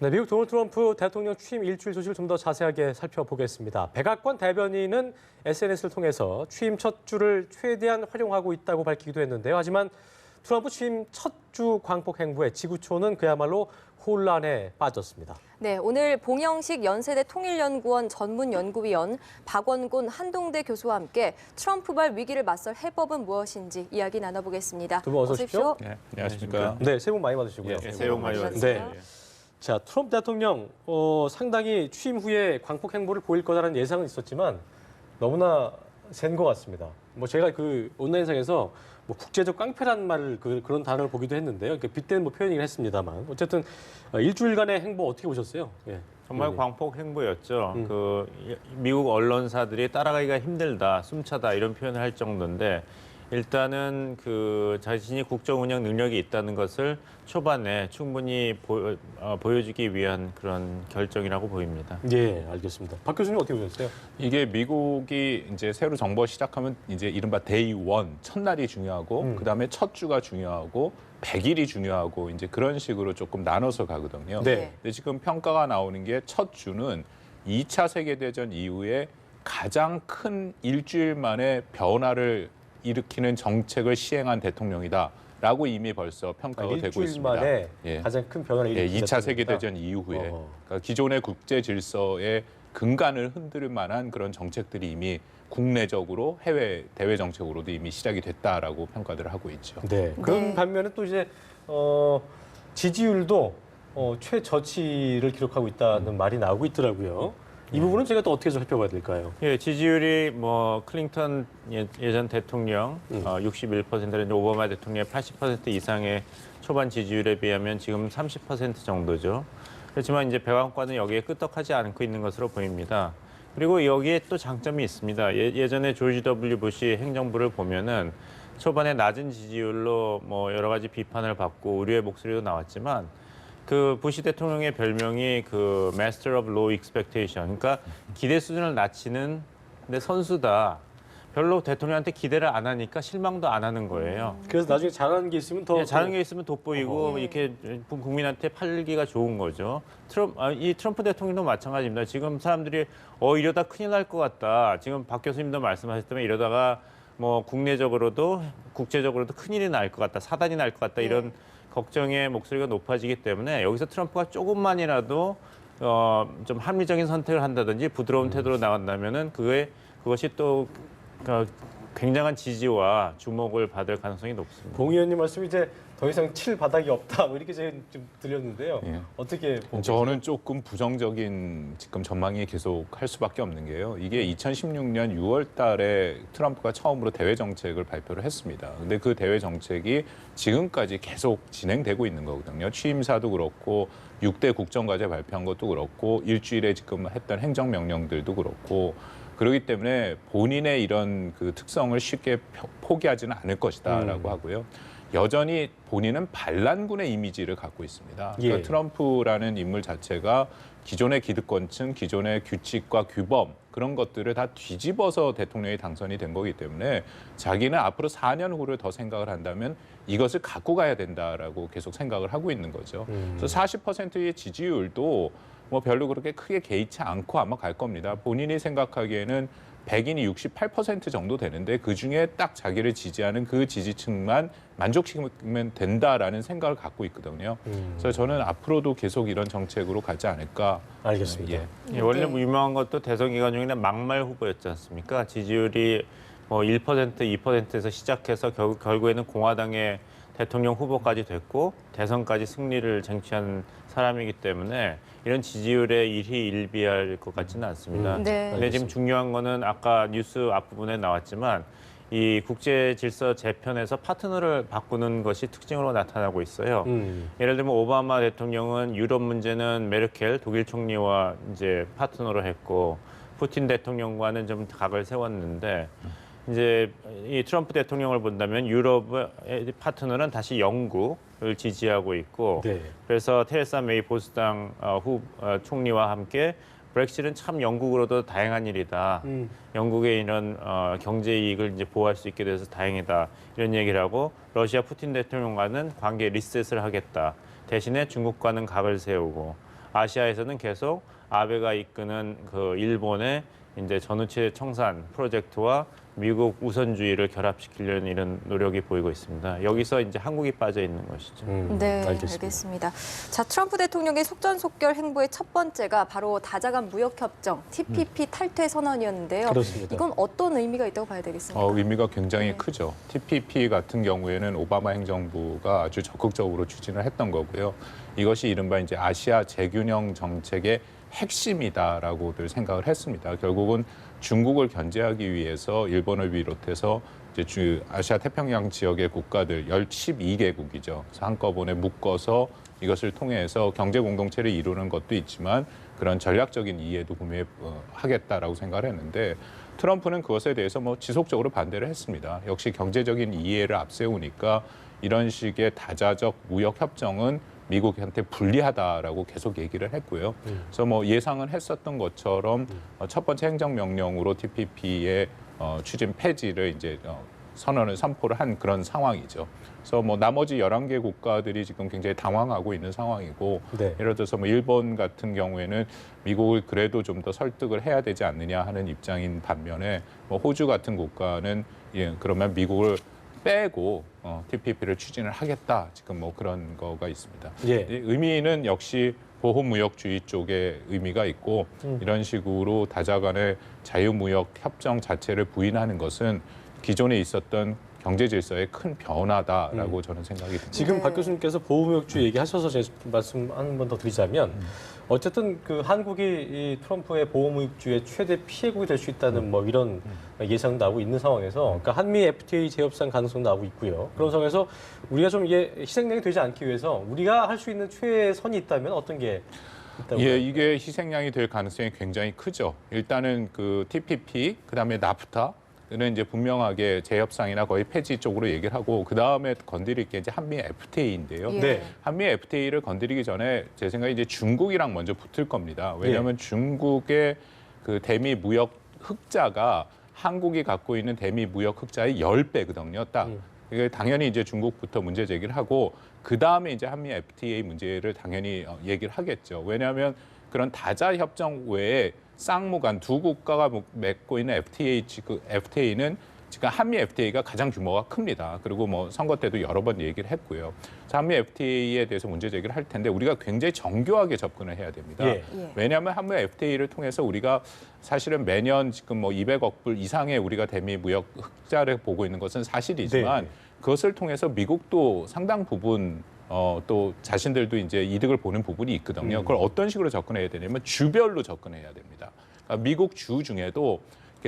네, 미국 도널드 트럼프 대통령 취임 일주일 소식을 좀 더 자세하게 살펴보겠습니다. 백악관 대변인은 SNS를 통해서 취임 첫 주를 최대한 활용하고 있다고 밝히기도 했는데요. 하지만 트럼프 취임 첫 주 광폭 행보에 지구촌은 그야말로 혼란에 빠졌습니다. 네, 오늘 봉영식 연세대 통일연구원 전문연구위원 박원곤 한동대 교수와 함께 트럼프발 위기를 맞설 해법은 무엇인지 이야기 나눠보겠습니다. 두 분 어서 오십시오. 네, 안녕하십니까. 네, 새해 복 많이 받으시고요. 네, 새해 복 많이 네. 받으세요. 자, 트럼프 대통령 상당히 취임 후에 광폭 행보를 보일 거라는 예상은 있었지만 너무나 센 것 같습니다. 뭐 제가 그 온라인상에서 뭐 국제적 깡패라는 말을 그런 단어를 보기도 했는데요. 빗대는 뭐 표현이긴 했습니다만 어쨌든 일주일간의 행보 어떻게 보셨어요? 예. 정말 광폭 행보였죠. 미국 언론사들이 따라가기가 힘들다, 숨차다 이런 표현을 할 정도인데 일단은 자신이 국정 운영 능력이 있다는 것을 초반에 충분히 보여주기 위한 그런 결정이라고 보입니다. 예, 알겠습니다. 박 교수님 어떻게 보셨어요? 이게 미국이 이제 새로 정부 시작하면 이제 이른바 데이 원, 첫날이 중요하고 그다음에 첫 주가 중요하고 100일이 중요하고 이제 그런 식으로 조금 나눠서 가거든요. 네. 근데 지금 평가가 나오는 게 첫 주는 2차 세계대전 이후에 가장 큰 일주일 만에 변화를 일으키는 정책을 시행한 대통령이다라고 이미 벌써 평가가 되고 일주일 있습니다. 만에 예. 가장 큰 변화를 예, 일으킨 2차 대통령이다. 세계대전 이후에 그러니까 기존의 국제 질서의 근간을 흔들 만한 그런 정책들이 이미 국내적으로 해외 대외 정책으로도 이미 시작이 됐다라고 평가들을 하고 있죠. 네. 그런 반면에 또 이제 지지율도 최저치를 기록하고 있다는 말이 나오고 있더라고요. 이 부분은 제가 또 어떻게 좀 살펴봐야 될까요? 예, 지지율이 뭐 클린턴 예전 대통령 61%는 오바마 대통령의 80% 이상의 초반 지지율에 비하면 지금 30% 정도죠. 그렇지만 이제 백악관은 여기에 끄떡하지 않고 있는 것으로 보입니다. 그리고 여기에 또 장점이 있습니다. 예전에 조지 W 부시 행정부를 보면은 초반에 낮은 지지율로 뭐 여러 가지 비판을 받고 우려의 목소리도 나왔지만 그 부시 대통령의 별명이 그 Master of Low Expectation, 그러니까 기대 수준을 낮추는 데 선수다. 별로 대통령한테 기대를 안 하니까 실망도 안 하는 거예요. 그래서 나중에 잘하는 게 있으면 더 잘하는 게 있으면 돋보이고 이렇게 국민한테 팔기가 좋은 거죠. 이 트럼프 대통령도 마찬가지입니다. 지금 사람들이 이러다 큰일 날 것 같다. 지금 박 교수님도 말씀하셨다면 이러다가 뭐 국내적으로도 국제적으로도 큰일이 날 것 같다. 사단이 날 것 같다. 이런 걱정의 목소리가 높아지기 때문에 여기서 트럼프가 조금만이라도 좀 합리적인 선택을 한다든지 부드러운 태도로 나간다면은 그것이 또 굉장한 지지와 주목을 받을 가능성이 높습니다. 봉 의원님 말씀이 이제 더 이상 칠 바닥이 없다 뭐 이렇게 제가 좀 들렸는데요. 예. 어떻게 보세요? 저는 조금 부정적인 지금 전망이 계속 할 수밖에 없는 게요. 이게 2016년 6월 달에 트럼프가 처음으로 대외 정책을 발표를 했습니다. 근데 그 대외 정책이 지금까지 계속 진행되고 있는 거거든요. 취임사도 그렇고 6대 국정과제 발표한 것도 그렇고 일주일에 지금 했던 행정명령들도 그렇고 그렇기 때문에 본인의 이런 그 특성을 쉽게 포기하지는 않을 것이다라고 하고요. 여전히 본인은 반란군의 이미지를 갖고 있습니다. 그러니까 예. 트럼프라는 인물 자체가 기존의 기득권층, 기존의 규칙과 규범 그런 것들을 다 뒤집어서 대통령이 당선이 된 거기 때문에 자기는 앞으로 4년 후를 더 생각을 한다면 이것을 갖고 가야 된다라고 계속 생각을 하고 있는 거죠. 그래서 40%의 지지율도 뭐 별로 그렇게 크게 개의치 않고 아마 갈 겁니다. 본인이 생각하기에는 백인이 68% 정도 되는데 그중에 딱 자기를 지지하는 그 지지층만 만족시키면 된다라는 생각을 갖고 있거든요. 그래서 저는 앞으로도 계속 이런 정책으로 가지 않을까. 알겠습니다. 예. 원래 유명한 것도 대선 기간 중에는 막말 후보였지 않습니까? 지지율이 뭐 1%, 2%에서 시작해서 결국에는 공화당의 대통령 후보까지 됐고 대선까지 승리를 쟁취한 사람이기 때문에 이런 지지율에 일희일비할 것 같지는 않습니다. 네. 근데 지금 중요한 거는 아까 뉴스 앞부분에 나왔지만 이 국제 질서 재편에서 파트너를 바꾸는 것이 특징으로 나타나고 있어요. 예를 들면 오바마 대통령은 유럽 문제는 메르켈 독일 총리와 이제 파트너로 했고 푸틴 대통령과는 좀 각을 세웠는데 이제 이 트럼프 대통령을 본다면 유럽의 파트너는 다시 영국을 지지하고 있고 네. 그래서 테레사 메이 보수당 총리와 함께 브렉시트는 참 영국으로도 다행한 일이다. 영국의 이런 경제 이익을 이제 보호할 수 있게 돼서 다행이다. 이런 얘기를 하고 러시아 푸틴 대통령과는 관계 리셋을 하겠다. 대신에 중국과는 각을 세우고 아시아에서는 계속 아베가 이끄는 그 일본의 이제 전우체 청산 프로젝트와 미국 우선주의를 결합시키려는 이런 노력이 보이고 있습니다. 여기서 이제 한국이 빠져 있는 것이죠. 네, 알겠습니다. 자, 트럼프 대통령의 속전속결 행보의 첫 번째가 바로 다자간 무역협정 TPP 탈퇴 선언이었는데요. 그렇습니다. 이건 어떤 의미가 있다고 봐야 되겠습니까? 의미가 굉장히 네. 크죠. TPP 같은 경우에는 오바마 행정부가 아주 적극적으로 추진을 했던 거고요. 이것이 이른바 이제 아시아 재균형 정책의 핵심이다라고들 생각을 했습니다. 결국은 중국을 견제하기 위해서 일본을 비롯해서 이제 아시아 태평양 지역의 국가들 12개국이죠. 그래서 한꺼번에 묶어서 이것을 통해서 경제 공동체를 이루는 것도 있지만 그런 전략적인 이해도 구매하겠다라고 생각을 했는데 트럼프는 그것에 대해서 뭐 지속적으로 반대를 했습니다. 역시 경제적인 이해를 앞세우니까 이런 식의 다자적 무역 협정은 미국한테 불리하다라고 계속 얘기를 했고요. 그래서 뭐 예상은 했었던 것처럼 첫 번째 행정명령으로 TPP의 추진 폐지를 이제 선포를 한 그런 상황이죠. 그래서 뭐 나머지 11개 국가들이 지금 굉장히 당황하고 있는 상황이고 네. 예를 들어서 뭐 일본 같은 경우에는 미국을 그래도 좀 더 설득을 해야 되지 않느냐 하는 입장인 반면에 뭐 호주 같은 국가는 그러면 미국을 빼고 TPP를 추진을 하겠다. 지금 뭐 그런 거가 있습니다. 예. 의미는 역시 보호무역주의 쪽에 의미가 있고 이런 식으로 다자간의 자유무역 협정 자체를 부인하는 것은 기존에 있었던 경제 질서의 큰 변화다라고 저는 생각이 듭니다. 지금 네. 박 교수님께서 보호무역주의 얘기하셔서 제 말씀 한 번 더 드리자면 어쨌든 그 한국이 이 트럼프의 보호무역주의의 최대 피해국이 될 수 있다는 뭐 이런 예상도 나오고 있는 상황에서 그러니까 한미 FTA 재협상 가능성도 나오고 있고요. 그런 상황에서 우리가 좀 이게 희생양이 되지 않기 위해서 우리가 할 수 있는 최선이 있다면 어떤 게 있다고? 예, 이게 희생양이 될 가능성이 굉장히 크죠. 일단은 그 TPP, 그다음에 나프타 는 이제 분명하게 재협상이나 거의 폐지 쪽으로 얘기를 하고 그 다음에 건드릴 게 이제 한미 FTA인데요. 예. 네. 한미 FTA를 건드리기 전에 제 생각에 이제 중국이랑 먼저 붙을 겁니다. 왜냐하면 중국의 그 대미 무역 흑자가 한국이 갖고 있는 대미 무역 흑자의 10배거든요. 딱. 이게 당연히 이제 중국부터 문제 제기를 하고 그 다음에 이제 한미 FTA 문제를 당연히 얘기를 하겠죠. 왜냐하면 그런 다자 협정 외에 쌍무간 두 국가가 맺고 있는 FTA는 지금 한미 FTA가 가장 규모가 큽니다. 그리고 뭐 선거 때도 여러 번 얘기를 했고요. 한미 FTA에 대해서 문제 제기를 할 텐데 우리가 굉장히 정교하게 접근을 해야 됩니다. 예. 왜냐하면 한미 FTA를 통해서 우리가 사실은 매년 지금 뭐 200억 불 이상의 우리가 대미 무역 흑자를 보고 있는 것은 사실이지만 네. 그것을 통해서 미국도 상당 부분 또 자신들도 이제 이득을 보는 부분이 있거든요. 그걸 어떤 식으로 접근해야 되냐면 주별로 접근해야 됩니다. 그러니까 미국 주 중에도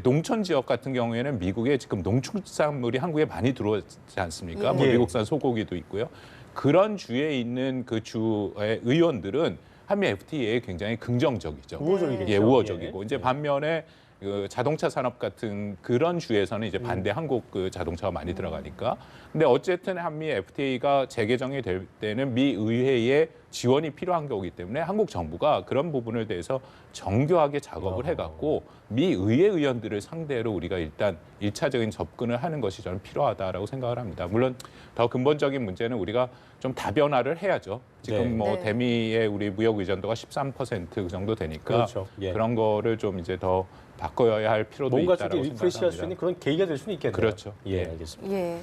농촌 지역 같은 경우에는 미국에 지금 농축산물이 한국에 많이 들어오지 않습니까? 예. 뭐 미국산 소고기도 있고요. 그런 주에 있는 그 주의 의원들은 한미 FTA에 굉장히 긍정적이죠. 우호적이겠죠. 예, 우호적이고 예. 이제 반면에 그 자동차 산업 같은 그런 주에서는 이제 반대 한국 그 자동차가 많이 들어가니까. 근데 어쨌든 한미 FTA가 재개정이 될 때는 미 의회의 지원이 필요한 거기 때문에 한국 정부가 그런 부분을 대해서 정교하게 작업을 해갖고 미 의회 의원들을 상대로 우리가 일단 1차적인 접근을 하는 것이 저는 필요하다라고 생각을 합니다. 물론 더 근본적인 문제는 우리가 좀 다변화를 해야죠. 지금 네. 뭐 네. 대미의 우리 무역 의존도가 13%그 정도 되니까 그렇죠. 예. 그런 거를 좀 이제 더 바꿔야 할 필요도 뭔가 있다라고 좀 리프레시할 수 있는 생각합니다. 그런 계기가 될 수는 있겠네요. 그렇죠. 예, 네. 알겠습니다. 예.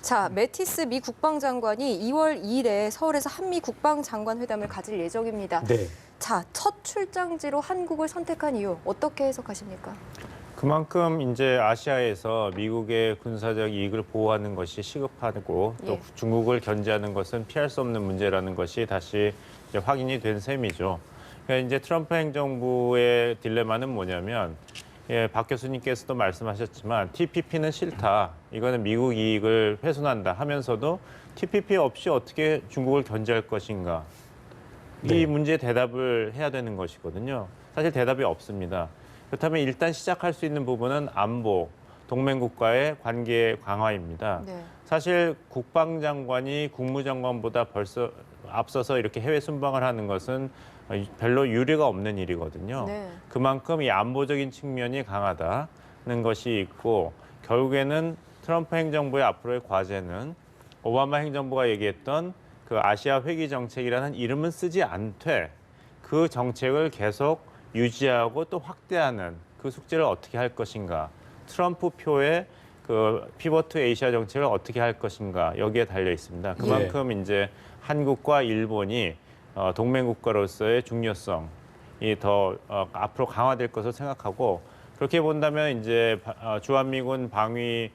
자, 매티스 미 국방장관이 2월 2일에 서울에서 한미 국방장관 회담을 가질 예정입니다. 네. 자, 첫 출장지로 한국을 선택한 이유 어떻게 해석하십니까? 그만큼 이제 아시아에서 미국의 군사적 이익을 보호하는 것이 시급하고 또 예. 중국을 견제하는 것은 피할 수 없는 문제라는 것이 다시 이제 확인이 된 셈이죠. 그러니까 이제 트럼프 행정부의 딜레마는 뭐냐면 박 교수님께서도 말씀하셨지만 TPP는 싫다. 이거는 미국 이익을 훼손한다 하면서도 TPP 없이 어떻게 중국을 견제할 것인가. 이 문제에 대답을 해야 되는 것이거든요. 사실 대답이 없습니다. 그렇다면 일단 시작할 수 있는 부분은 안보, 동맹국과의 관계 강화입니다. 네. 사실 국방장관이 국무장관보다 벌써 앞서서 이렇게 해외 순방을 하는 것은 별로 유례가 없는 일이거든요. 네. 그만큼 이 안보적인 측면이 강하다는 것이 있고 결국에는 트럼프 행정부의 앞으로의 과제는 오바마 행정부가 얘기했던 그 아시아 회귀 정책이라는 이름은 쓰지 않되 그 정책을 계속 유지하고 또 확대하는 그 숙제를 어떻게 할 것인가. 트럼프 표의 그 피벗 투 아시아 정책을 어떻게 할 것인가 여기에 달려 있습니다. 그만큼 이제 한국과 일본이 동맹 국가로서의 중요성이 더 앞으로 강화될 것을 생각하고 그렇게 본다면 이제 주한미군 방위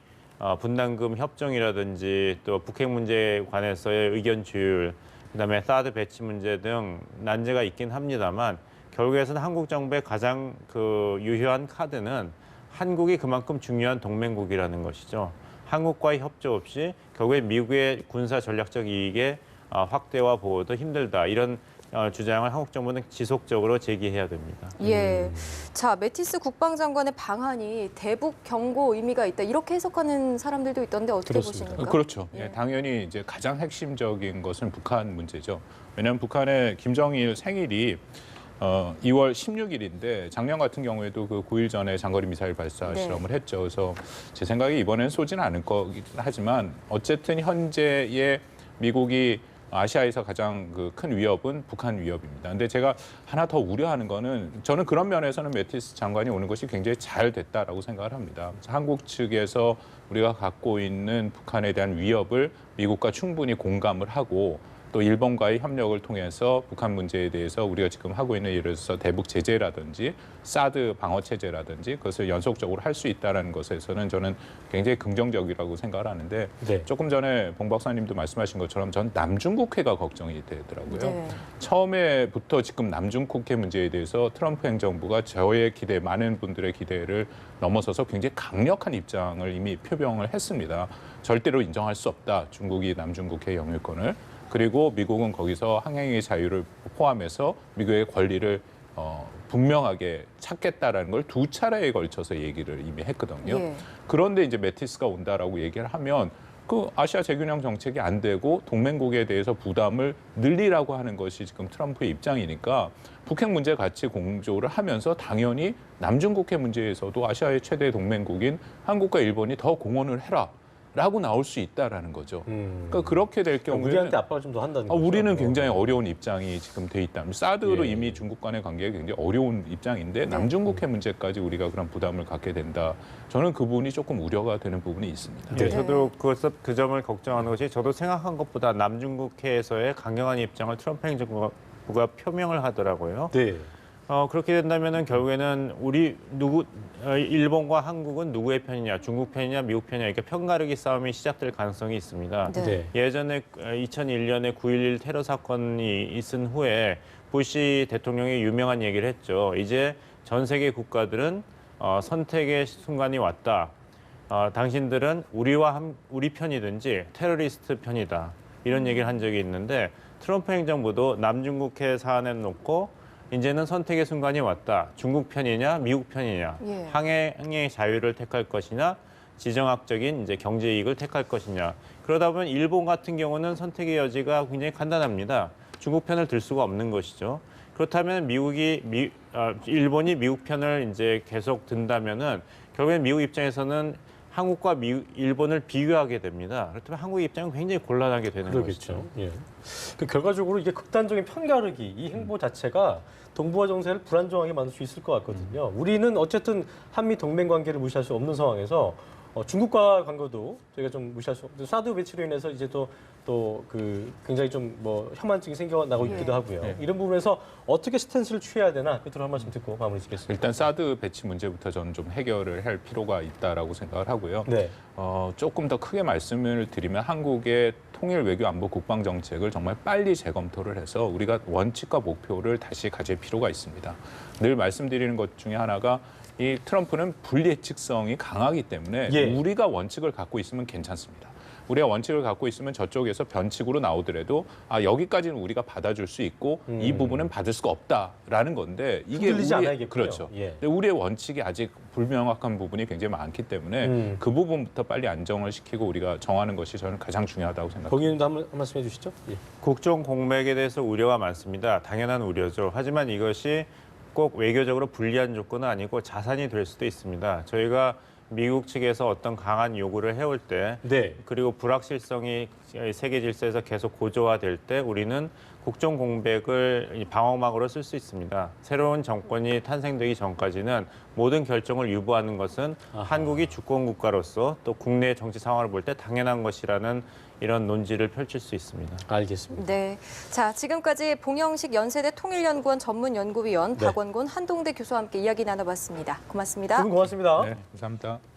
분담금 협정이라든지 또 북핵 문제에 관해서의 의견 조율, 그다음에 사드 배치 문제 등 난제가 있긴 합니다만 결국에서는 한국 정부의 가장 그 유효한 카드는 한국이 그만큼 중요한 동맹국이라는 것이죠. 한국과의 협조 없이 결국에 미국의 군사 전략적 이익의 확대와 보호도 힘들다. 이런 주장을 한국 정부는 지속적으로 제기해야 됩니다. 예. 자, 매티스 국방장관의 방한이 대북 경고 의미가 있다. 이렇게 해석하는 사람들도 있던데 어떻게 그렇습니다. 보십니까? 그렇죠. 예. 예, 당연히 이제 가장 핵심적인 것은 북한 문제죠. 왜냐하면 북한의 김정일 생일이 2월 16일인데 작년 같은 경우에도 그 9일 전에 장거리 미사일 발사 네. 실험을 했죠. 그래서 제 생각에 이번엔 쏘지는 않을 거긴 하지만 어쨌든 현재의 미국이 아시아에서 가장 그 큰 위협은 북한 위협입니다. 근데 제가 하나 더 우려하는 거는 저는 그런 면에서는 매티스 장관이 오는 것이 굉장히 잘 됐다라고 생각을 합니다. 한국 측에서 우리가 갖고 있는 북한에 대한 위협을 미국과 충분히 공감을 하고 또 일본과의 협력을 통해서 북한 문제에 대해서 우리가 지금 하고 있는 예를 들어서 대북 제재라든지 사드 방어 체제라든지 그것을 연속적으로 할 수 있다는 것에서는 저는 굉장히 긍정적이라고 생각을 하는데 네. 조금 전에 봉 박사님도 말씀하신 것처럼 전 남중국해가 걱정이 되더라고요. 네. 처음에부터 지금 남중국해 문제에 대해서 트럼프 행정부가 저의 기대, 많은 분들의 기대를 넘어서서 굉장히 강력한 입장을 이미 표명을 했습니다. 절대로 인정할 수 없다. 중국이 남중국해 영유권을. 그리고 미국은 거기서 항행의 자유를 포함해서 미국의 권리를 분명하게 찾겠다라는 걸 두 차례에 걸쳐서 얘기를 이미 했거든요. 예. 그런데 이제 매티스가 온다라고 얘기를 하면 그 아시아 재균형 정책이 안 되고 동맹국에 대해서 부담을 늘리라고 하는 것이 지금 트럼프의 입장이니까 북핵 문제 같이 공조를 하면서 당연히 남중국해 문제에서도 아시아의 최대 동맹국인 한국과 일본이 더 공헌을 해라. 라고 나올 수 있다라는 거죠. 그러니까 그렇게 될 경우에는 우리한테 압박을 좀 더 한다는 거죠. 우리는 굉장히 어려운 입장이 지금 돼 있다. 사드로 예. 이미 중국 간의 관계가 굉장히 어려운 입장인데 남중국해 문제까지 우리가 그런 부담을 갖게 된다. 저는 그 부분이 조금 우려가 되는 부분이 있습니다. 네. 저도 그 점을 걱정하는 것이 저도 생각한 것보다 남중국해에서의 강경한 입장을 트럼프 행정부가 표명을 하더라고요. 네. 그렇게 된다면은 결국에는 일본과 한국은 누구의 편이냐, 중국 편이냐, 미국 편이냐 이렇게 편가르기 싸움이 시작될 가능성이 있습니다. 네. 네. 예전에 2001년에 9.11 테러 사건이 있은 후에 부시 대통령이 유명한 얘기를 했죠. 이제 전 세계 국가들은 선택의 순간이 왔다. 당신들은 우리 편이든지 테러리스트 편이다. 이런 얘기를 한 적이 있는데 트럼프 행정부도 남중국해 사안에 놓고 이제는 선택의 순간이 왔다. 중국 편이냐, 미국 편이냐, 예. 항해의 자유를 택할 것이냐, 지정학적인 이제 경제 이익을 택할 것이냐. 그러다 보면 일본 같은 경우는 선택의 여지가 굉장히 간단합니다. 중국 편을 들 수가 없는 것이죠. 그렇다면 일본이 미국 편을 이제 계속 든다면은 결국엔 미국 입장에서는 한국과 일본을 비교하게 됩니다. 그렇다면 한국 입장은 굉장히 곤란하게 되는 그러겠죠. 것이죠. 예. 결과적으로 이게 극단적인 편가르기 이 행보 자체가 동북아 정세를 불안정하게 만들 수 있을 것 같거든요. 우리는 어쨌든 한미 동맹 관계를 무시할 수 없는 상황에서 중국과 관계도 저희가 좀 무시할 수 없고 사드 배치로 인해서 이제 또 그 굉장히 좀 뭐 혐한증이 생겨나고 있기도 하고요. 네. 이런 부분에서 어떻게 스탠스를 취해야 되나 끝으로 한 말씀 듣고 마무리 짓겠습니다. 일단 사드 배치 문제부터 저는 좀 해결을 할 필요가 있다라고 생각을 하고요. 네. 조금 더 크게 말씀을 드리면 한국의 통일 외교 안보 국방 정책을 정말 빨리 재검토를 해서 우리가 원칙과 목표를 다시 가질 필요가 있습니다. 늘 말씀드리는 것 중에 하나가 이 트럼프는 불예측성이 강하기 때문에 예. 우리가 원칙을 갖고 있으면 괜찮습니다. 우리가 원칙을 갖고 있으면 저쪽에서 변칙으로 나오더라도 여기까지는 우리가 받아줄 수 있고 이 부분은 받을 수가 없다라는 건데 이게 흔들리지 않아야겠군요. 그렇죠. 예. 근데 우리의 원칙이 아직 불명확한 부분이 굉장히 많기 때문에 그 부분부터 빨리 안정을 시키고 우리가 정하는 것이 저는 가장 중요하다고 생각합니다. 거기는 한 말씀 해주시죠. 예. 국정 공백에 대해서 우려가 많습니다. 당연한 우려죠. 하지만 이것이 꼭 외교적으로 불리한 조건은 아니고 자산이 될 수도 있습니다. 저희가 미국 측에서 어떤 강한 요구를 해올 때 네. 그리고 불확실성이 세계 질서에서 계속 고조화될 때 우리는 국정 공백을 이 방어막으로 쓸 수 있습니다. 새로운 정권이 탄생되기 전까지는 모든 결정을 유보하는 것은 한국이 주권 국가로서 또 국내 정치 상황을 볼 때 당연한 것이라는 이런 논지를 펼칠 수 있습니다. 알겠습니다. 네. 자, 지금까지 봉영식 연세대 통일연구원 전문연구위원 네. 박원곤 한동대 교수와 함께 이야기 나눠봤습니다. 고맙습니다. 두 분 고맙습니다. 네, 감사합니다.